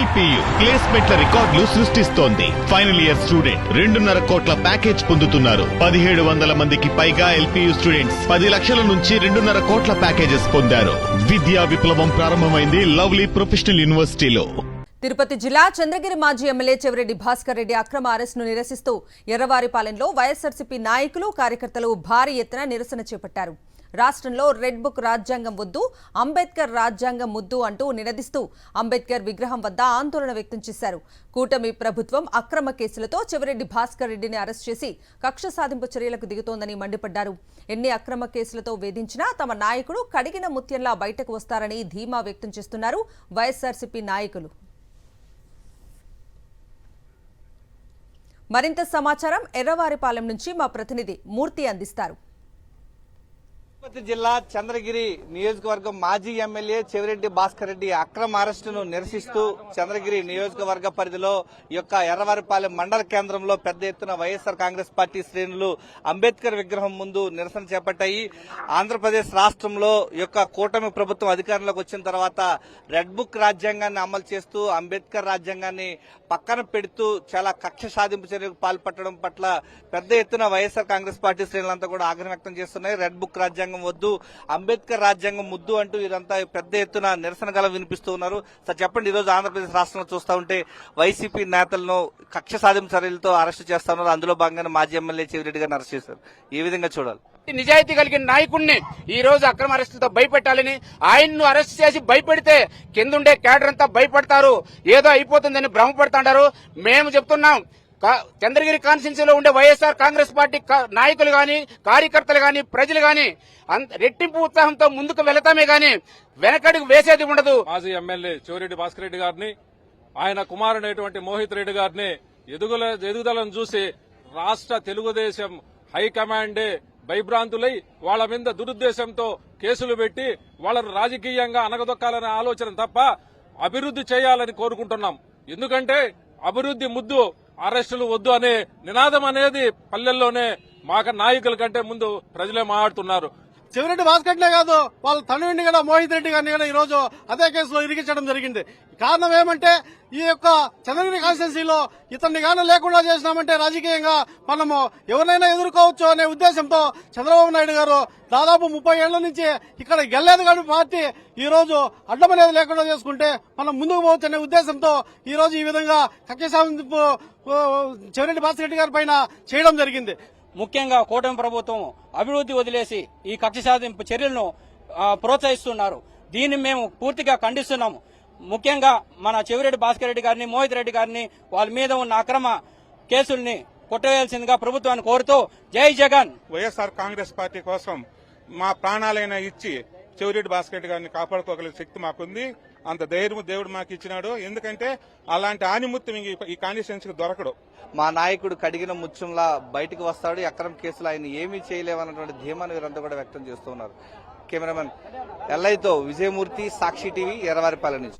LPU ప్లేస్మెంట్ల రికార్డులు సృష్టిస్తోంది. Final year student 2.5 కోట్ల ప్యాకేజ్ పొందుతున్నారు. 1700 మందికి పైగా ఎల్పియు స్టూడెంట్స్ 10 లక్షల నుంచి 2.5 కోట్ల ప్యాకేజెస్ పొందారు. విద్యా విప్లవం ప్రారంభమైంది లవ్లీ ప్రొఫెషనల్ యూనివర్సిటీలో. తిరుపతి జిల్లా చంద్రగిరి మాజీ ఎమ్మెల్యే చెవిరెడ్డి భాస్కర్ రెడ్డి అక్రమ అరెస్టును నిరసిస్తూ ఎర్రవారిపాలెంలో వైఎస్ఆర్సీపీ నాయకులు కార్యకర్తలు భారీ ఎత్తున నిరసన చేపట్టారు. రాష్ట్రంలో రెడ్ బుక్ రాజ్యాంగం వద్దు, అంబేద్కర్ రాజ్యాంగం ముద్దు అంటూ నినదిస్తూ అంబేద్కర్ విగ్రహం వద్ద ఆందోళన వ్యక్తం చేశారు. కూటమి ప్రభుత్వం అక్రమ కేసులతో చెవిరెడ్డి భాస్కర్ రెడ్డిని అరెస్ట్ చేసి కక్ష సాధింపు చర్యలకు దిగుతోందని మండిపడ్డారు. ఎన్ని అక్రమ కేసులతో వేధించినా తమ నాయకుడు కడిగిన ముత్యంలా బయటకు వస్తారని ధీమా వ్యక్తం చేస్తున్నారు వైఎస్ఆర్సీపీ నాయకులు. మరింత సమాచారం ఎర్రవారిపాలెం నుంచి మా ప్రతినిధి మూర్తి అందిస్తారు. తిరుపతి జిల్లా చంద్రగిరి నియోజకవర్గం మాజీ ఎమ్మెల్యే చెవిరెడ్డి భాస్కర్ రెడ్డి అక్రమ అరెస్టును నిరసిస్తూ చంద్రగిరి నియోజకవర్గ పరిధిలో ఈ యొక్క ఎర్రవారిపాలెం మండల కేంద్రంలో పెద్ద ఎత్తున వైఎస్ఆర్ కాంగ్రెస్ పార్టీ శ్రేణులు అంబేద్కర్ విగ్రహం ముందు నిరసన చేపట్టాయి. ఆంధ్రప్రదేశ్ రాష్ట్రంలో ఈ యొక్క కూటమి ప్రభుత్వం అధికారంలోకి వచ్చిన తర్వాత రెడ్ బుక్ రాజ్యాంగాన్ని అమలు చేస్తూ అంబేద్కర్ రాజ్యాంగాన్ని పక్కన పెడుతూ చాలా కక్ష సాధింపు చర్యలకు పాల్పట్టడం పట్ల పెద్ద ఎత్తున వైఎస్ఆర్ కాంగ్రెస్ పార్టీ శ్రేణులంతా కూడా ఆగ్రహం వ్యక్తం చేస్తున్నాయి. రెడ్ బుక్ రాజ్యాంగం వద్దు, అంబేద్కర్ రాజ్యాంగం ముద్దు అంటూ వీరంతా పెద్ద ఎత్తున నిరసన గల వినిపిస్తూ ఉన్నారు. సార్ చెప్పండి, ఈ రోజు ఆంధ్రప్రదేశ్ రాష్ట్రంలో చూస్తూ ఉంటే వైసీపీ నేతలను కక్ష సాధింపు చర్యలతో అరెస్టు చేస్తా ఉన్నారు. అందులో భాగంగానే మాజీ ఎమ్మెల్యే చెవిరెడ్డి గారిని అరెస్ట్ చేశారు. ఏ విధంగా చూడాలి? నిజాయితీ కలిగిన నాయకుడిని ఈ రోజు అక్రమ అరెస్టులతో భయపెట్టాలని, ఆయన్ను అరెస్ట్ చేసి భయపెడితే కిందుండే క్యాడర్ అంతా భయపడతారు, ఏదో అయిపోతుందని భ్రమపడుతుంటారు. మేము చెప్తున్నాం, చంద్రగిరి కాన్స్టిట్యున్సీలో ఉండే వైఎస్ఆర్ కాంగ్రెస్ పార్టీ నాయకులు గాని, కార్యకర్తలు గాని, ప్రజలు గాని రెట్టింపు ఉత్సాహంతో ముందుకు వెళతామే గాని వెనకడుగు వేసేది ఉండదు. మాజీ ఎమ్మెల్యే చెవిరెడ్డి భాస్కర్ రెడ్డి గారిని, ఆయన కుమారుడైనటువంటి మోహిత్ రెడ్డి గారిని ఎదుగుదలను చూసి రాష్ట్ర తెలుగుదేశం హైకమాండే భయభ్రాంతులై వాళ్ల మీద దురుద్దేశంతో కేసులు పెట్టి వాళ్లను రాజకీయంగా అనగదొక్కాలనే ఆలోచన తప్ప అభివృద్ది చేయాలని కోరుకుంటున్నాం. ఎందుకంటే అభివృద్ది ముద్దు, అరెస్టులు వద్దు అనే నినాదం అనేది పల్లెల్లోనే మాకు నాయకుల కంటే ముందు ప్రజలే మాట్లాడుతున్నారు. చెవిరెడ్డి భాస్కర్ రెడ్డి కాదు, వాళ్ళ తండ్రిని కూడా మోహిత్ రెడ్డి గారిని కూడా ఈ రోజు అదే కేసులో ఇరికించడం జరిగింది. కారణం ఏమంటే ఈ యొక్క చంద్రగిరి కాన్స్టిట్యున్సీలో ఇతన్ని గానీ లేకుండా చేసినామంటే రాజకీయంగా మనము ఎవరినైనా ఎదుర్కోవచ్చు అనే ఉద్దేశంతో చంద్రబాబు నాయుడు గారు దాదాపు 30 ఏళ్ల నుంచి ఇక్కడ గెల్లేదు కానీ పార్టీ ఈ రోజు అడ్డమనేది లేకుండా చేసుకుంటే మనం ముందుకు పోవచ్చు అనే ఉద్దేశంతో ఈ రోజు ఈ విధంగా కక్ష సాధింపు చెవిరెడ్డి భాస్కర్ రెడ్డి గారి పైన చేయడం జరిగింది. ముఖ్యంగా కూటమి ప్రభుత్వం అభివృద్ధి వదిలేసి ఈ కక్ష సాధింపు చర్యలను ప్రోత్సహిస్తున్నారు. దీన్ని మేము పూర్తిగా ఖండిస్తున్నాము. ముఖ్యంగా మన చెవిరెడ్డి భాస్కర్ రెడ్డి గారిని, మోహిత్ రెడ్డి గారిని వాళ్ళ మీద ఉన్న అక్రమ కేసుల్ని కొట్టవేయాల్సిందిగా ప్రభుత్వాన్ని కోరుతూ జై జగన్. వైఎస్ఆర్ కాంగ్రెస్ పార్టీ కోసం మా ప్రాణాలైనా ఇచ్చి చెవిరెడ్డి భాస్కర్ రెడ్డి గారిని కాపాడుకోగలిగే శక్తి మాకుంది. అంత ధైర్యం దేవుడు మాకు ఇచ్చినాడు. ఎందుకంటే అలాంటి ఆనిముత్యం ఈ కాన్స్టిట్యున్సీకి దొరకడు. మా నాయకుడు కడిగిన ముత్యంలా బయటకు వస్తాడు, అక్రమ కేసులు ఆయన ఏమీ చేయలేవన్నటువంటి ధీమాను వీరంతా కూడా వ్యక్తం చేస్తున్నారు. కెమెరామెన్ ఎల్ఐతో విజయమూర్తి, సాక్షి టీవీ, ఎర్రవారిపాలెం నుంచి.